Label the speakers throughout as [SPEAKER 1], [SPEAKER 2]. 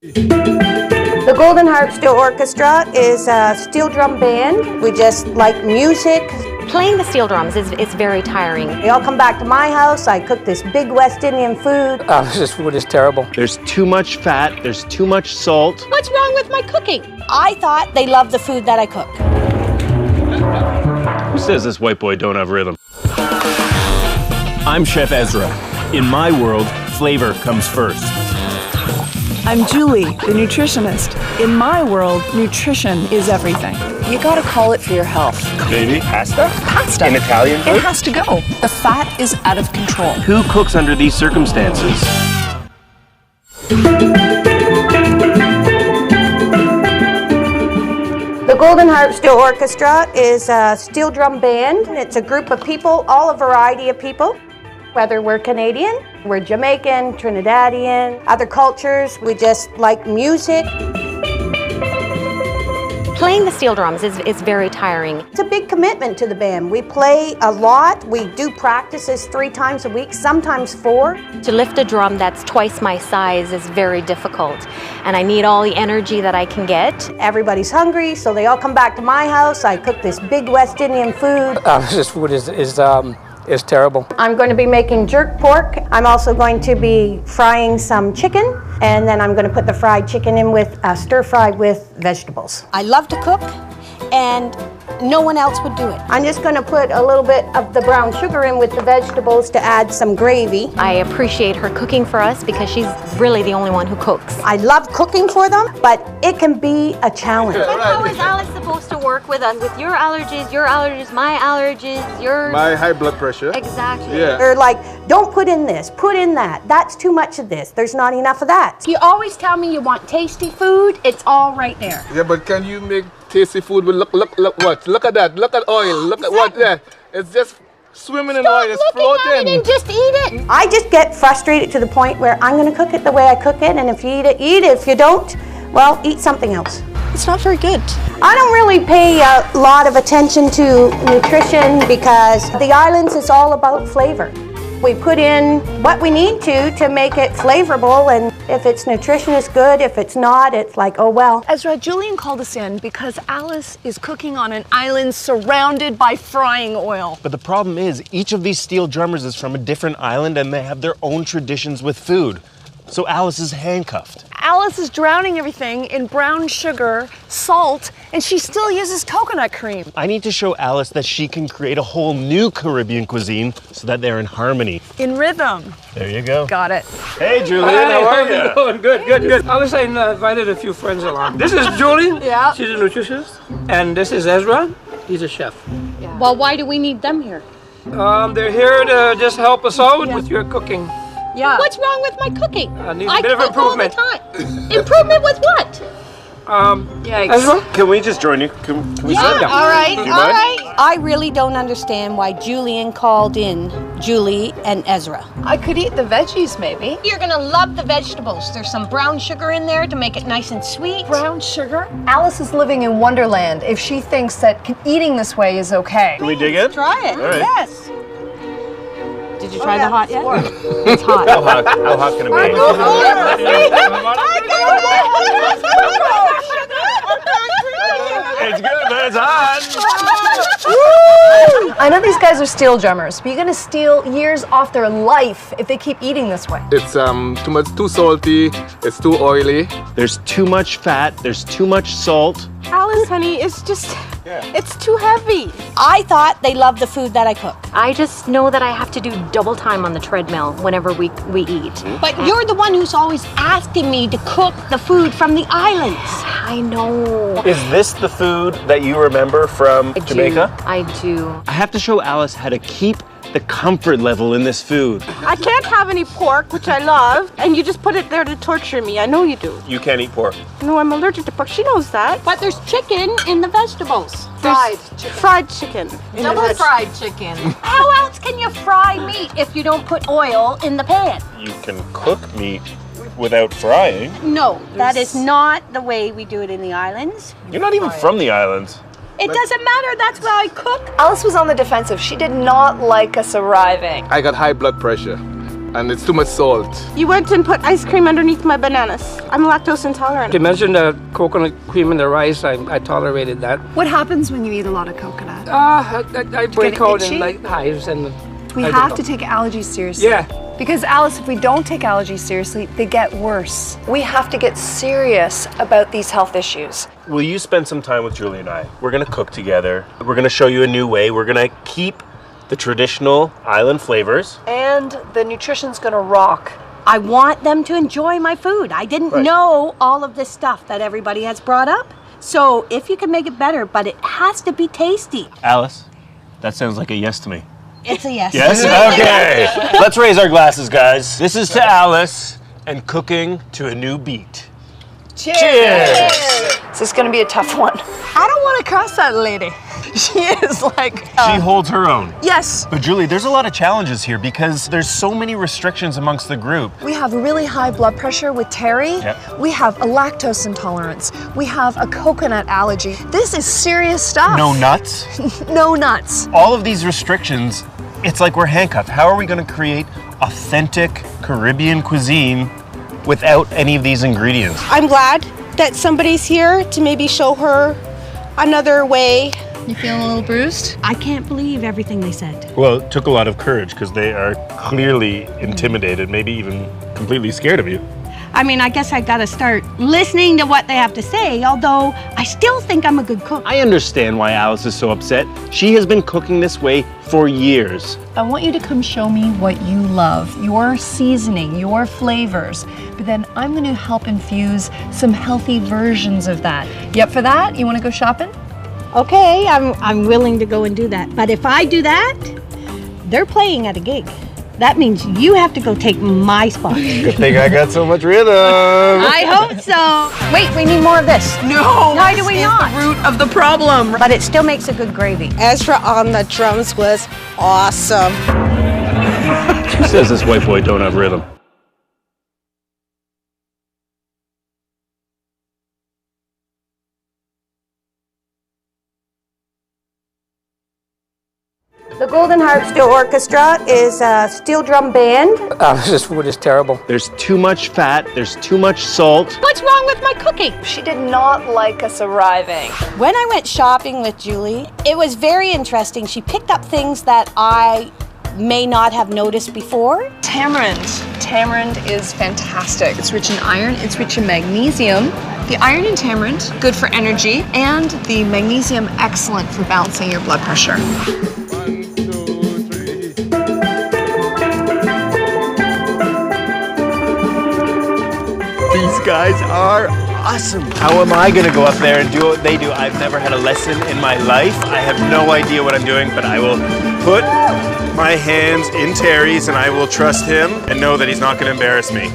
[SPEAKER 1] The Golden Harps Steel Orchestra is a steel drum band. We just like music.
[SPEAKER 2] Playing the steel drums is very tiring.
[SPEAKER 1] They all come back to my house. I cook this big West Indian food.
[SPEAKER 3] This food is terrible.
[SPEAKER 4] There's too much fat, there's too much salt.
[SPEAKER 2] What's wrong with my cooking?
[SPEAKER 1] I thought they loved the food that I cook.
[SPEAKER 4] Who says this white boy don't have rhythm?
[SPEAKER 5] I'm Chef Ezra. In my world, flavor comes first.
[SPEAKER 6] I'm Julie, the nutritionist. In my world, nutrition is everything.
[SPEAKER 7] You gotta call it for your health.
[SPEAKER 4] Maybe pasta?
[SPEAKER 7] Pasta.
[SPEAKER 4] In Italian food?
[SPEAKER 7] It has to go. The fat is out of control.
[SPEAKER 4] Who cooks under these circumstances?
[SPEAKER 1] The Golden Harps Steel Orchestra is a steel drum band. It's a group of people, all a variety of people. Whether we're Canadian, we're Jamaican, Trinidadian, other cultures, we just like music.
[SPEAKER 2] Playing the steel drums is very tiring.
[SPEAKER 1] It's a big commitment to the band. We play a lot. We do practices 3 times a week, sometimes 4.
[SPEAKER 2] To lift a drum that's twice my size is very difficult, and I need all the energy that I can get.
[SPEAKER 1] Everybody's hungry, so they all come back to my house. I cook this big West Indian food.
[SPEAKER 3] This food is terrible.
[SPEAKER 1] I'm going to be making jerk pork. I'm also going to be frying some chicken, and then I'm going to put the fried chicken in with stir fried with vegetables. I love to cook, and no one else would do it. I'm just going to put a little bit of the brown sugar in with the vegetables to add some gravy.
[SPEAKER 2] I appreciate her cooking for us because she's really the only one who cooks.
[SPEAKER 1] I love cooking for them, but it can be a challenge.
[SPEAKER 2] But how is Alice supposed to work with us? With your allergies, my allergies, your...
[SPEAKER 8] My high blood pressure.
[SPEAKER 2] Exactly.
[SPEAKER 8] Yeah.
[SPEAKER 1] They're like, don't put in this, put in that. That's too much of this. There's not enough of that.
[SPEAKER 9] You always tell me you want tasty food. It's all right there.
[SPEAKER 8] Yeah, but can you make tasty food with look what? Look at that. Look at oil. Look at what? Yeah. It's just swimming in oil. It's floating.
[SPEAKER 9] At it and just eat it.
[SPEAKER 1] I just get frustrated to the point where I'm going to cook it the way I cook it, and if you eat it, eat it. If you don't, well, eat something else.
[SPEAKER 7] It's not very good.
[SPEAKER 1] I don't really pay a lot of attention to nutrition because the islands is all about flavor. We put in what we need to make it flavorful, and if it's nutrition, it's good. If it's not, it's like, oh well.
[SPEAKER 6] Ezra, Julian called us in because Alice is cooking on an island surrounded by frying oil.
[SPEAKER 4] But the problem is, each of these steel drummers is from a different island and they have their own traditions with food. So Alice is handcuffed.
[SPEAKER 6] Alice is drowning everything in brown sugar, salt, and she still uses coconut cream.
[SPEAKER 4] I need to show Alice that she can create a whole new Caribbean cuisine so that they're in harmony.
[SPEAKER 6] In rhythm.
[SPEAKER 4] There you go.
[SPEAKER 6] Got it.
[SPEAKER 4] Hey, Julian, how are you?
[SPEAKER 3] Good. I was invited a few friends along. This is Julie.
[SPEAKER 6] Yeah.
[SPEAKER 3] She's a nutritionist. And this is Ezra. He's a chef.
[SPEAKER 9] Well, why do we need them here?
[SPEAKER 3] They're here to just help us out with your cooking.
[SPEAKER 6] Yeah.
[SPEAKER 9] What's wrong with my cooking?
[SPEAKER 3] Needs a bit of improvement.
[SPEAKER 9] All the time. Improvement with what?
[SPEAKER 3] Ezra?
[SPEAKER 4] Can we just join you? Can we sit down?
[SPEAKER 1] All right,
[SPEAKER 4] Do you
[SPEAKER 1] all
[SPEAKER 4] mind?
[SPEAKER 1] right. I really don't understand why Julian called in Julie and Ezra.
[SPEAKER 7] I could eat the veggies, maybe.
[SPEAKER 9] You're gonna love the vegetables. There's some brown sugar in there to make it nice and sweet.
[SPEAKER 6] Brown sugar?
[SPEAKER 7] Alice is living in Wonderland if she thinks that eating this way is okay.
[SPEAKER 4] Can we dig in?
[SPEAKER 1] Try it.
[SPEAKER 4] All right.
[SPEAKER 1] Yes.
[SPEAKER 6] Did you try the hot yet?
[SPEAKER 1] It's hot.
[SPEAKER 4] How hot can it be? It's good, but it's hot.
[SPEAKER 7] I know these guys are steel drummers, but you're gonna steal years off their life if they keep eating this way.
[SPEAKER 8] It's too salty. It's too oily.
[SPEAKER 4] There's too much fat, there's too much salt.
[SPEAKER 6] Alice, honey, it's just, it's too heavy.
[SPEAKER 1] I thought they loved the food that I cook.
[SPEAKER 2] I just know that I have to do double time on the treadmill whenever we eat.
[SPEAKER 9] But you're the one who's always asking me to cook the food from the islands.
[SPEAKER 2] I know.
[SPEAKER 4] Is this the food that you remember from Jamaica?
[SPEAKER 2] I do.
[SPEAKER 4] I have to show Alice how to keep the comfort level in this food.
[SPEAKER 6] I can't have any pork, which I love, and you just put it there to torture me. I know you do.
[SPEAKER 4] You can't eat pork.
[SPEAKER 6] No, I'm allergic to pork. She knows that.
[SPEAKER 9] But there's chicken in the vegetables.
[SPEAKER 6] Fried chicken.
[SPEAKER 7] Double fried chicken.
[SPEAKER 9] How else can you fry meat if you don't put oil in the pan?
[SPEAKER 4] You can cook meat without frying.
[SPEAKER 1] No, that is not the way we do it in the islands.
[SPEAKER 4] You're not even from the islands.
[SPEAKER 1] It doesn't matter, that's where I cook.
[SPEAKER 7] Alice was on the defensive. She did not like us arriving.
[SPEAKER 8] I got high blood pressure. and it's too much salt.
[SPEAKER 10] You went and put ice cream underneath my bananas. I'm lactose intolerant.
[SPEAKER 3] You mentioned the coconut cream in the rice. I tolerated that.
[SPEAKER 7] What happens when you eat a lot of coconut?
[SPEAKER 3] I break out
[SPEAKER 7] itchy?
[SPEAKER 3] in like hives and.
[SPEAKER 7] We have to take allergies seriously.
[SPEAKER 3] Yeah.
[SPEAKER 7] Because Alice, if we don't take allergies seriously, they get worse. We have to get serious about these health issues.
[SPEAKER 4] Will you spend some time with Julie and I? We're gonna cook together. We're gonna show you a new way. We're gonna keep the traditional island flavors.
[SPEAKER 7] And the nutrition's gonna rock.
[SPEAKER 1] I want them to enjoy my food. I didn't know all of this stuff that everybody has brought up. So if you can make it better, but it has to be tasty.
[SPEAKER 4] Alice, that sounds like a yes to me.
[SPEAKER 1] It's a yes.
[SPEAKER 4] Yes? Okay. Let's raise our glasses, guys. This is to Alice and cooking to a new beat.
[SPEAKER 7] Cheers!
[SPEAKER 4] Cheers!
[SPEAKER 7] This is gonna be a tough one. I don't want to cross that lady. She is like...
[SPEAKER 4] She holds her own.
[SPEAKER 7] Yes.
[SPEAKER 4] But Julie, there's a lot of challenges here because there's so many restrictions amongst the group.
[SPEAKER 7] We have really high blood pressure with Terry.
[SPEAKER 4] Yep.
[SPEAKER 7] We have a lactose intolerance. We have a coconut allergy. This is serious stuff.
[SPEAKER 4] No nuts.
[SPEAKER 7] No nuts.
[SPEAKER 4] All of these restrictions, it's like we're handcuffed. How are we going to create authentic Caribbean cuisine without any of these ingredients?
[SPEAKER 10] I'm glad that somebody's here to maybe show her another way.
[SPEAKER 7] You feeling a little bruised?
[SPEAKER 1] I can't believe everything they said.
[SPEAKER 4] Well, it took a lot of courage because they are clearly intimidated, maybe even completely scared of you.
[SPEAKER 1] I mean, I guess I gotta start listening to what they have to say, although I still think I'm a good cook.
[SPEAKER 4] I understand why Alice is so upset. She has been cooking this way for years.
[SPEAKER 7] I want you to come show me what you love, your seasoning, your flavors. But then I'm going to help infuse some healthy versions of that. You up for that? You want to go shopping?
[SPEAKER 1] Okay, I'm willing to go and do that. But if I do that, they're playing at a gig. That means you have to go take my spot.
[SPEAKER 4] Good thing I got so much rhythm.
[SPEAKER 1] I hope so. Wait, we need more of this.
[SPEAKER 6] No!
[SPEAKER 1] Why do we not?
[SPEAKER 6] The root of the problem.
[SPEAKER 1] But it still makes a good gravy.
[SPEAKER 10] Ezra on the drums was awesome.
[SPEAKER 4] Who says this white boy don't have rhythm?
[SPEAKER 1] The Golden Harps Steel Orchestra is a steel drum band.
[SPEAKER 3] This food is terrible.
[SPEAKER 4] There's too much fat, there's too much salt.
[SPEAKER 1] What's wrong with my cooking?
[SPEAKER 7] She did not like us arriving.
[SPEAKER 1] When I went shopping with Julie, it was very interesting. She picked up things that I may not have noticed before.
[SPEAKER 7] Tamarind. Tamarind is fantastic. It's rich in iron, it's rich in magnesium. The iron in tamarind, good for energy, and the magnesium, excellent for balancing your blood pressure.
[SPEAKER 4] These guys are awesome. How am I gonna go up there and do what they do? I've never had a lesson in my life. I have no idea what I'm doing, but I will put my hands in Terry's and I will trust him and know that he's not gonna embarrass me.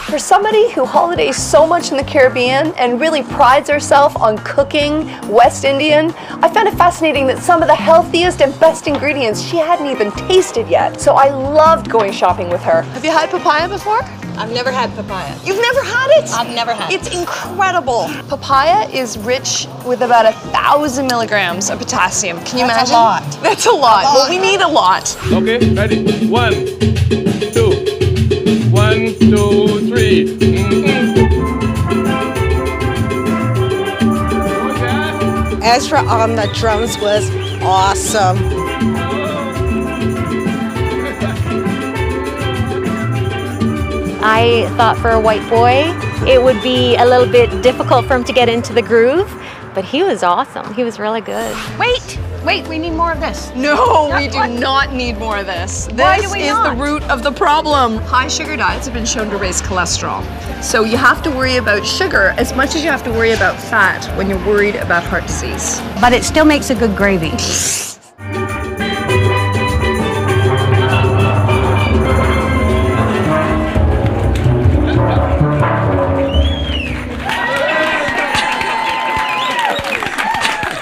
[SPEAKER 7] For somebody who holidays so much in the Caribbean and really prides herself on cooking West Indian, I found it fascinating that some of the healthiest and best ingredients she hadn't even tasted yet. So I loved going shopping with her. Have you had papaya before?
[SPEAKER 1] I've never had papaya.
[SPEAKER 7] You've never had it?
[SPEAKER 1] I've never had it.
[SPEAKER 7] It's incredible. Papaya is rich with about 1,000 milligrams of potassium. Can you imagine?
[SPEAKER 1] That's a lot.
[SPEAKER 7] That's a lot. Well, we need a lot.
[SPEAKER 8] Okay, ready? 1, 2. 1, 2, 3.
[SPEAKER 10] Ezra on the drums was awesome.
[SPEAKER 2] I thought for a white boy, it would be a little bit difficult for him to get into the groove, but he was awesome. He was really good.
[SPEAKER 1] Wait, we need more of this.
[SPEAKER 7] No, we do not need more of this.
[SPEAKER 1] Why do
[SPEAKER 7] This
[SPEAKER 1] we
[SPEAKER 7] is
[SPEAKER 1] not?
[SPEAKER 7] the root of the problem. High sugar diets have been shown to raise cholesterol. So you have to worry about sugar as much as you have to worry about fat when you're worried about heart disease.
[SPEAKER 1] But it still makes a good gravy.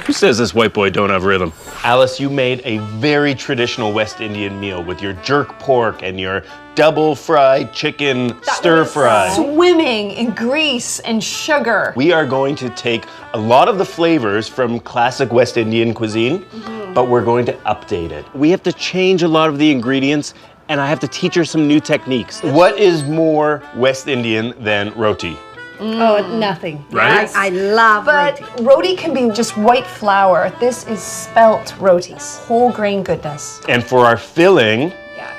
[SPEAKER 4] Who says this white boy don't have rhythm? Alice, you made a very traditional West Indian meal with your jerk pork and your double fried chicken stir fry.
[SPEAKER 7] Swimming in grease and sugar.
[SPEAKER 4] We are going to take a lot of the flavors from classic West Indian cuisine, but we're going to update it. We have to change a lot of the ingredients
[SPEAKER 5] and I have to teach her some new techniques.
[SPEAKER 4] What is more West Indian than roti?
[SPEAKER 1] Oh, nothing.
[SPEAKER 4] Right?
[SPEAKER 1] I love
[SPEAKER 7] But roti can be just white flour. This is spelt roti. Whole grain goodness.
[SPEAKER 4] And for our filling,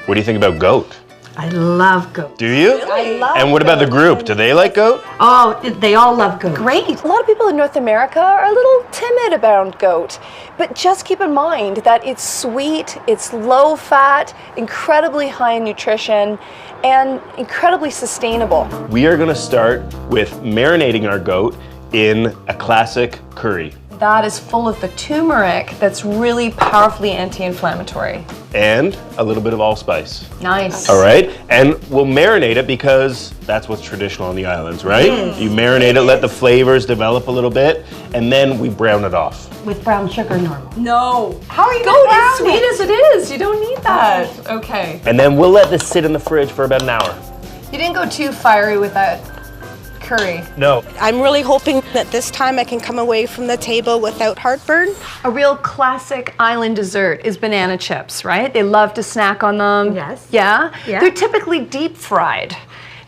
[SPEAKER 4] what do you think about goat?
[SPEAKER 1] I love goat.
[SPEAKER 4] Do you?
[SPEAKER 1] I love
[SPEAKER 4] And what about the group? Do they like goat?
[SPEAKER 1] Oh, they all love goat.
[SPEAKER 7] Great. A lot of people in North America are a little timid about goat, but just keep in mind that it's sweet, it's low fat, incredibly high in nutrition, and incredibly sustainable.
[SPEAKER 4] We are gonna start with marinating our goat in a classic curry.
[SPEAKER 7] That is full of the turmeric that's really powerfully anti-inflammatory.
[SPEAKER 4] And a little bit of allspice.
[SPEAKER 7] Nice.
[SPEAKER 4] All right, and we'll marinate it because that's what's traditional on the islands, right?
[SPEAKER 1] Yes.
[SPEAKER 4] You marinate it, let the flavors develop a little bit, and then we brown it off.
[SPEAKER 1] With brown sugar normal.
[SPEAKER 7] No.
[SPEAKER 1] How are you
[SPEAKER 7] Goat
[SPEAKER 1] gonna
[SPEAKER 7] as
[SPEAKER 1] brown
[SPEAKER 7] sweet
[SPEAKER 1] it?
[SPEAKER 7] as it is. You don't need that. Okay.
[SPEAKER 4] And then we'll let this sit in the fridge for about an hour.
[SPEAKER 7] You didn't go too fiery with that curry.
[SPEAKER 4] No.
[SPEAKER 10] I'm really hoping that this time I can come away from the table without heartburn.
[SPEAKER 7] A real classic island dessert is banana chips, right? They love to snack on them.
[SPEAKER 1] Yes.
[SPEAKER 7] Yeah?
[SPEAKER 1] Yeah.
[SPEAKER 7] They're typically deep fried.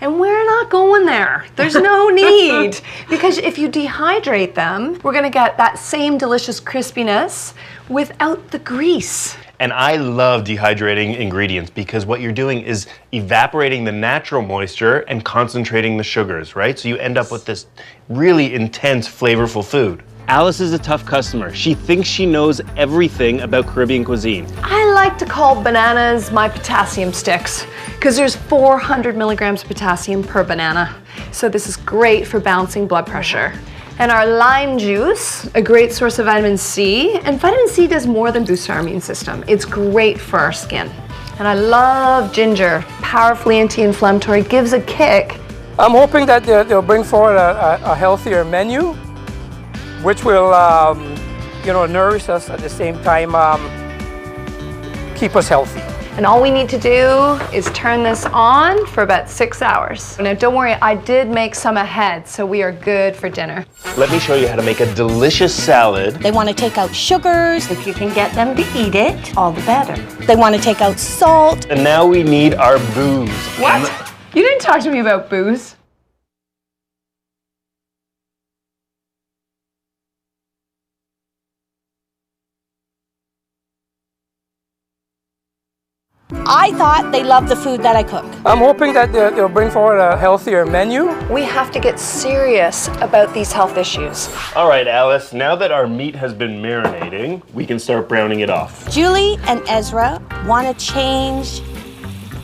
[SPEAKER 7] And we're not going there. There's no need. Because if you dehydrate them, we're gonna get that same delicious crispiness without the grease.
[SPEAKER 4] And I love dehydrating ingredients because what you're doing is evaporating the natural moisture and concentrating the sugars, right? So you end up with this really intense, flavorful food.
[SPEAKER 5] Alice is a tough customer. She thinks she knows everything about Caribbean cuisine.
[SPEAKER 7] I like to call bananas my potassium sticks because there's 400 milligrams of potassium per banana. So this is great for balancing blood pressure. And our lime juice, a great source of vitamin C. And vitamin C does more than boost our immune system. It's great for our skin. And I love ginger, powerfully anti-inflammatory, gives a kick.
[SPEAKER 3] I'm hoping that they'll bring forward a healthier menu, which will, nourish us at the same time, keep us healthy.
[SPEAKER 7] And all we need to do is turn this on for about 6 hours. Now don't worry, I did make some ahead, so we are good for dinner.
[SPEAKER 4] Let me show you how to make a delicious salad.
[SPEAKER 9] They want to take out sugars.
[SPEAKER 1] If you can get them to eat it, all the better.
[SPEAKER 9] They want to take out salt.
[SPEAKER 4] And now we need our booze.
[SPEAKER 7] What? You didn't talk to me about booze.
[SPEAKER 9] I thought they loved the food that I cook.
[SPEAKER 3] I'm hoping that they'll bring forward a healthier menu.
[SPEAKER 7] We have to get serious about these health issues.
[SPEAKER 4] All right, Alice, now that our meat has been marinating, we can start browning it off.
[SPEAKER 9] Julie and Ezra want to change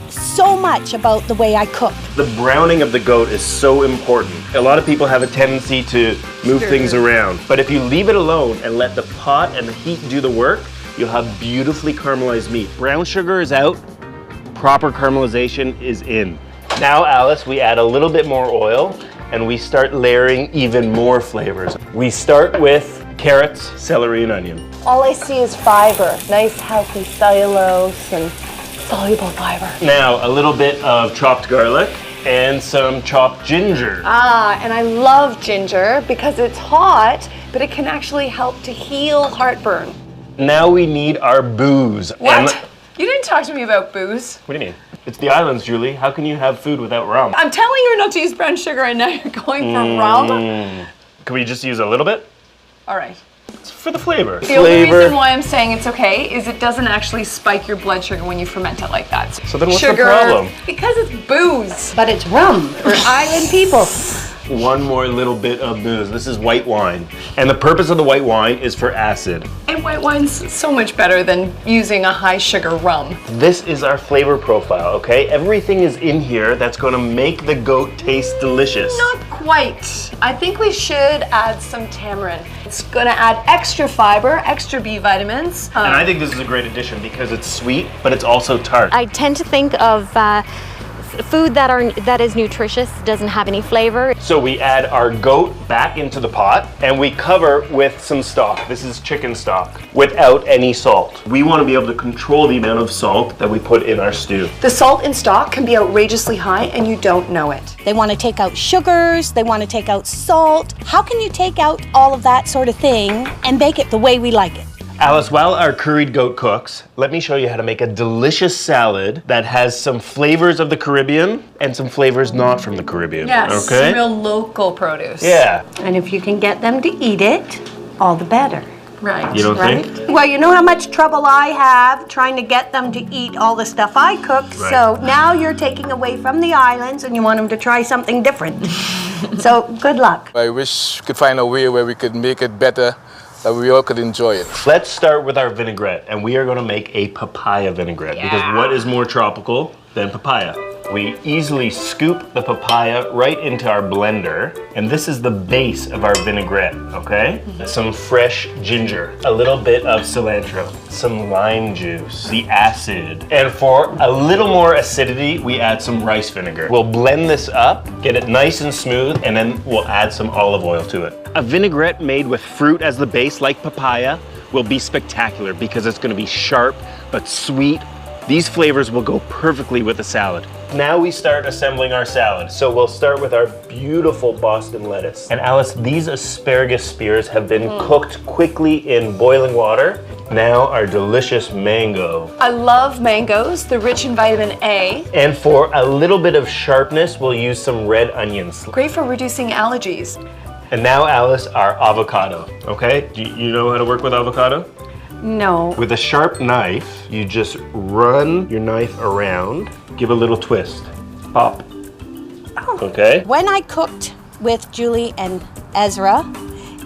[SPEAKER 9] so much about the way I cook.
[SPEAKER 4] The browning of the goat is so important. A lot of people have a tendency to move things around, but if you leave it alone and let the pot and the heat do the work, you'll have beautifully caramelized meat.
[SPEAKER 5] Brown sugar is out, proper caramelization is in.
[SPEAKER 4] Now, Alice, we add a little bit more oil and we start layering even more flavors. We start with carrots, celery, and onion.
[SPEAKER 7] All I see is fiber, nice healthy cellulose and soluble fiber.
[SPEAKER 4] Now, a little bit of chopped garlic and some chopped ginger.
[SPEAKER 7] Ah, and I love ginger because it's hot, but it can actually help to heal heartburn.
[SPEAKER 4] Now we need our booze.
[SPEAKER 7] What? You didn't talk to me about booze.
[SPEAKER 4] What do you mean? It's the islands, Julie. How can you have food without rum?
[SPEAKER 7] I'm telling you not to use brown sugar and now you're going for rum?
[SPEAKER 4] Can we just use a little bit?
[SPEAKER 7] All right.
[SPEAKER 4] It's for the flavor.
[SPEAKER 7] The only reason why I'm saying it's okay is it doesn't actually spike your blood sugar when you ferment it like that.
[SPEAKER 4] So then what's
[SPEAKER 7] sugar,
[SPEAKER 4] the problem?
[SPEAKER 7] Because it's booze.
[SPEAKER 1] But it's rum for island people.
[SPEAKER 4] One more little bit of booze. This is white wine. And the purpose of the white wine is for acid.
[SPEAKER 7] And white wine's so much better than using a high sugar rum.
[SPEAKER 4] This is our flavor profile, okay? Everything is in here that's gonna make the goat taste delicious.
[SPEAKER 7] Not quite. I think we should add some tamarind. It's gonna add extra fiber, extra B vitamins.
[SPEAKER 4] And I think this is a great addition because it's sweet, but it's also tart.
[SPEAKER 2] I tend to think of food that is nutritious doesn't have any flavor.
[SPEAKER 4] So we add our goat back into the pot and we cover with some stock. This is chicken stock without any salt. We want to be able to control the amount of salt that we put in our stew.
[SPEAKER 7] The salt in stock can be outrageously high and you don't know it.
[SPEAKER 9] They want to take out sugars. They want to take out salt. How can you take out all of that sort of thing and bake it the way we like it?
[SPEAKER 4] Alice, while our curried goat cooks, let me show you how to make a delicious salad that has some flavors of the Caribbean and some flavors not from the Caribbean.
[SPEAKER 7] Yes,
[SPEAKER 4] okay?
[SPEAKER 7] real local produce.
[SPEAKER 4] Yeah.
[SPEAKER 1] And if you can get them to eat it, all the better.
[SPEAKER 7] Right.
[SPEAKER 4] You don't
[SPEAKER 1] Right?
[SPEAKER 4] think?
[SPEAKER 1] Well, you know how much trouble I have trying to get them to eat all the stuff I cook.
[SPEAKER 4] Right.
[SPEAKER 1] So now you're taking away from the islands and you want them to try something different. So good luck.
[SPEAKER 8] I wish we could find a way where we could make it better, that we all could enjoy it.
[SPEAKER 4] Let's start with our vinaigrette, and we are going to make a papaya vinaigrette because what is more tropical than papaya? We easily scoop the papaya right into our blender, and this is the base of our vinaigrette, okay? Some fresh ginger, a little bit of cilantro, some lime juice, the acid, and for a little more acidity, we add some rice vinegar. We'll blend this up, get it nice and smooth, and then we'll add some olive oil to it. A vinaigrette made with fruit as the base, like papaya, will be spectacular because it's gonna be sharp but sweet. These flavors will go perfectly with the salad. Now we start assembling our salad. So we'll start with our beautiful Boston lettuce. And Alice, these asparagus spears have been cooked quickly in boiling water. Now our delicious mango.
[SPEAKER 7] I love mangoes. They're rich in vitamin A.
[SPEAKER 4] And for a little bit of sharpness, we'll use some red onions.
[SPEAKER 7] Great for reducing allergies.
[SPEAKER 4] And now, Alice, our avocado, okay? Do you know how to work with avocado?
[SPEAKER 1] No.
[SPEAKER 4] With a sharp knife, you just run your knife around, give a little twist, pop. Okay?
[SPEAKER 9] When I cooked with Julie and Ezra,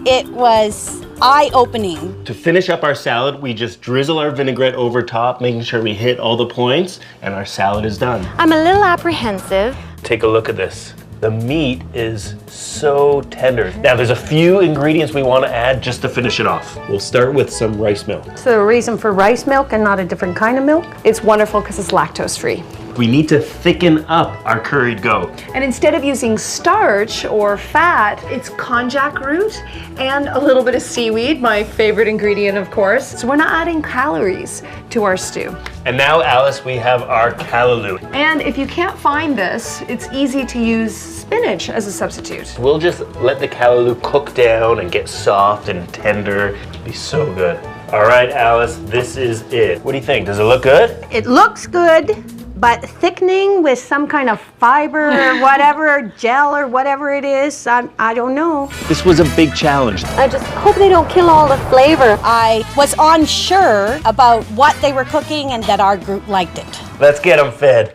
[SPEAKER 9] it was eye-opening.
[SPEAKER 4] To finish up our salad, we just drizzle our vinaigrette over top, making sure we hit all the points, and our salad is done.
[SPEAKER 2] I'm a little apprehensive.
[SPEAKER 4] Take a look at this. The meat is so tender. Now there's a few ingredients we want to add just to finish it off. We'll start with some rice milk.
[SPEAKER 1] So the reason for rice milk and not a different kind of milk?
[SPEAKER 7] It's wonderful because it's lactose free.
[SPEAKER 4] We need to thicken up our curried goat.
[SPEAKER 7] And instead of using starch or fat, it's konjac root and a little bit of seaweed, my favorite ingredient, of course. So we're not adding calories to our stew.
[SPEAKER 4] And now, Alice, we have our callaloo.
[SPEAKER 7] And if you can't find this, it's easy to use spinach as a substitute.
[SPEAKER 4] We'll just let the callaloo cook down and get soft and tender. It'll be so good. All right, Alice, this is it. What do you think? Does it look good?
[SPEAKER 1] It looks good, but thickening with some kind of fiber or whatever, gel or whatever it is, I don't know.
[SPEAKER 5] This was a big challenge.
[SPEAKER 2] I just hope they don't kill all the flavor.
[SPEAKER 9] I was unsure about what they were cooking and that our group liked it.
[SPEAKER 4] Let's get them fed.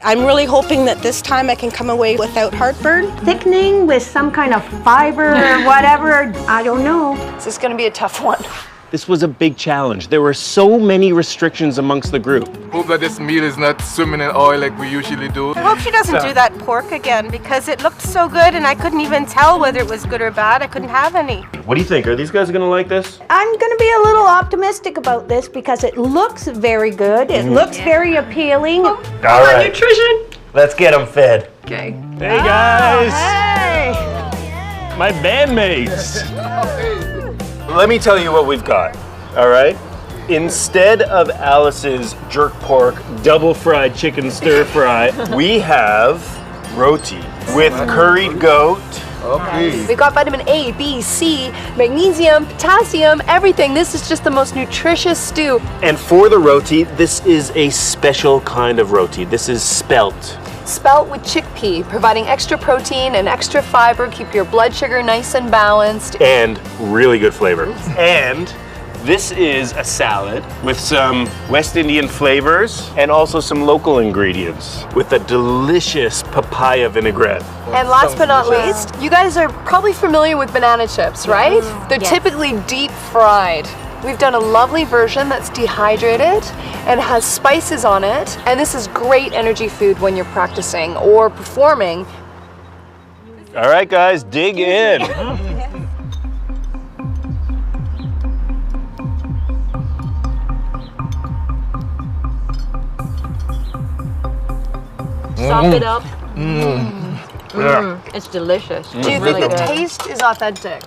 [SPEAKER 10] I'm really hoping that this time I can come away without heartburn.
[SPEAKER 1] Thickening with some kind of fiber or whatever, I don't know.
[SPEAKER 7] This is going to be a tough one.
[SPEAKER 5] This was a big challenge. There were so many restrictions amongst the group.
[SPEAKER 8] Hope that this meat is not swimming in oil like we usually do.
[SPEAKER 10] I hope she doesn't do that pork again because it looked so good and I couldn't even tell whether it was good or bad. I couldn't have any.
[SPEAKER 4] What do you think? Are these guys gonna like this?
[SPEAKER 1] I'm going to be a little optimistic about this because it looks very good. It looks very appealing.
[SPEAKER 4] All right.
[SPEAKER 7] Nutrition.
[SPEAKER 4] Let's get them fed.
[SPEAKER 7] Okay.
[SPEAKER 5] Hey guys!
[SPEAKER 1] Hey!
[SPEAKER 5] My bandmates!
[SPEAKER 4] Let me tell you what we've got, all right? Instead of Alice's jerk pork double fried chicken stir fry, we have roti with curried goat.
[SPEAKER 8] Okay.
[SPEAKER 7] We've got vitamin A, B, C, magnesium, potassium, everything. This is just the most nutritious stew.
[SPEAKER 4] And for the roti, this is a special kind of roti. This is spelt.
[SPEAKER 7] Spelt with chickpea, providing extra protein and extra fiber, keep your blood sugar nice and balanced.
[SPEAKER 4] And really good flavor. And this is a salad with some West Indian flavors and also some local ingredients with a delicious papaya vinaigrette.
[SPEAKER 7] And last but not least, you guys are probably familiar with banana chips, right? They're typically deep fried. We've done a lovely version that's dehydrated and has spices on it. And this is great energy food when you're practicing or performing.
[SPEAKER 4] All right, guys, dig in.
[SPEAKER 2] Sop it up.
[SPEAKER 4] Yeah.
[SPEAKER 2] It's delicious.
[SPEAKER 7] Do you think the taste is authentic?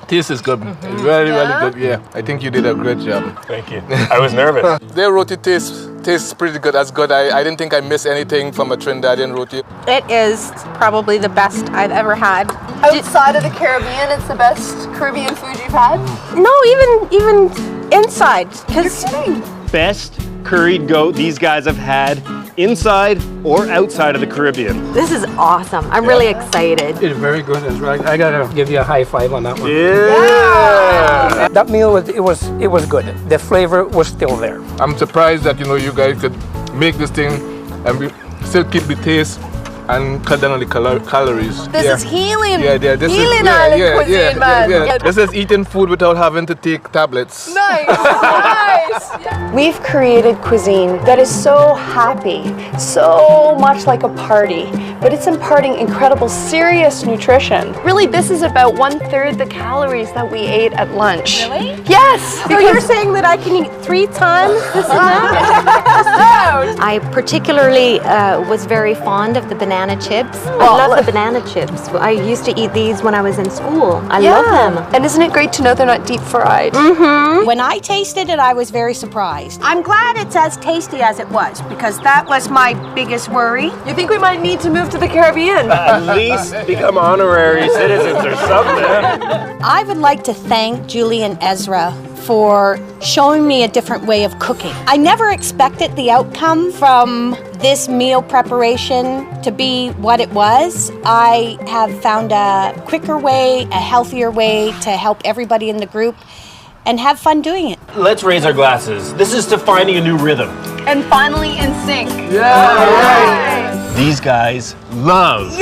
[SPEAKER 8] Taste is good. Really, really good. Yeah, I think you did a great job.
[SPEAKER 4] Thank you. I was nervous.
[SPEAKER 8] Their roti tastes tastes pretty good. That's good. I didn't think I missed anything from a Trinidadian roti.
[SPEAKER 10] It is probably the best I've ever had.
[SPEAKER 7] Outside of the Caribbean, it's the best Caribbean food you've had?
[SPEAKER 10] No, even inside.
[SPEAKER 7] You're kidding.
[SPEAKER 5] Best curried goat these guys have had inside or outside of the Caribbean.
[SPEAKER 2] This is awesome. I'm really excited.
[SPEAKER 3] It's very good. I gotta give you a high five on that one.
[SPEAKER 5] Yeah!
[SPEAKER 3] That meal it was good. The flavor was still there.
[SPEAKER 8] I'm surprised that you guys could make this thing and still keep the taste and cut down on the calories.
[SPEAKER 7] This is healing.
[SPEAKER 8] This
[SPEAKER 7] healing
[SPEAKER 8] is
[SPEAKER 7] island cuisine, man.
[SPEAKER 8] This is eating food without having to take tablets.
[SPEAKER 7] Nice, nice. We've created cuisine that is so happy, so much like a party, but it's imparting incredible, serious nutrition. Really, this is about 1/3 the calories that we ate at lunch.
[SPEAKER 10] Really?
[SPEAKER 7] Yes.
[SPEAKER 10] So you're saying that I can eat 3 times this amount?
[SPEAKER 2] I particularly was very fond of the banana chips. I love the banana chips. I used to eat these when I was in school. I love them.
[SPEAKER 7] And isn't it great to know they're not deep fried?
[SPEAKER 1] When I tasted it, I was very surprised. I'm glad it's as tasty as it was, because that was my biggest worry.
[SPEAKER 7] You think we might need to move to the Caribbean?
[SPEAKER 5] At least become honorary citizens or something.
[SPEAKER 1] I would like to thank Julie and Ezra for showing me a different way of cooking. I never expected the outcome from this meal preparation to be what it was. I have found a quicker way, a healthier way to help everybody in the group and have fun doing it.
[SPEAKER 5] Let's raise our glasses. This is to finding a new rhythm.
[SPEAKER 7] And finally in sync.
[SPEAKER 5] These guys love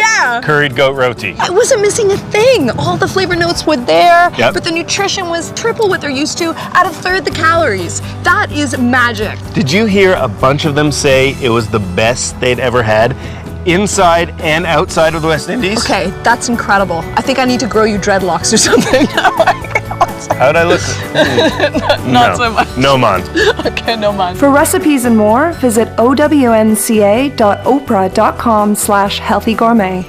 [SPEAKER 5] curried goat roti.
[SPEAKER 7] I wasn't missing a thing. All the flavor notes were there,
[SPEAKER 5] Yep.
[SPEAKER 7] but the nutrition was triple what they're used to at 1/3 the calories. That is magic.
[SPEAKER 5] Did you hear a bunch of them say it was the best they'd ever had inside and outside of the West Indies?
[SPEAKER 7] Okay, that's incredible. I think I need to grow you dreadlocks or something.
[SPEAKER 5] How'd I look?
[SPEAKER 7] Not so much.
[SPEAKER 5] No, man.
[SPEAKER 7] Okay, no man.
[SPEAKER 6] For recipes and more, visit ownca.oprah.com/healthygourmet.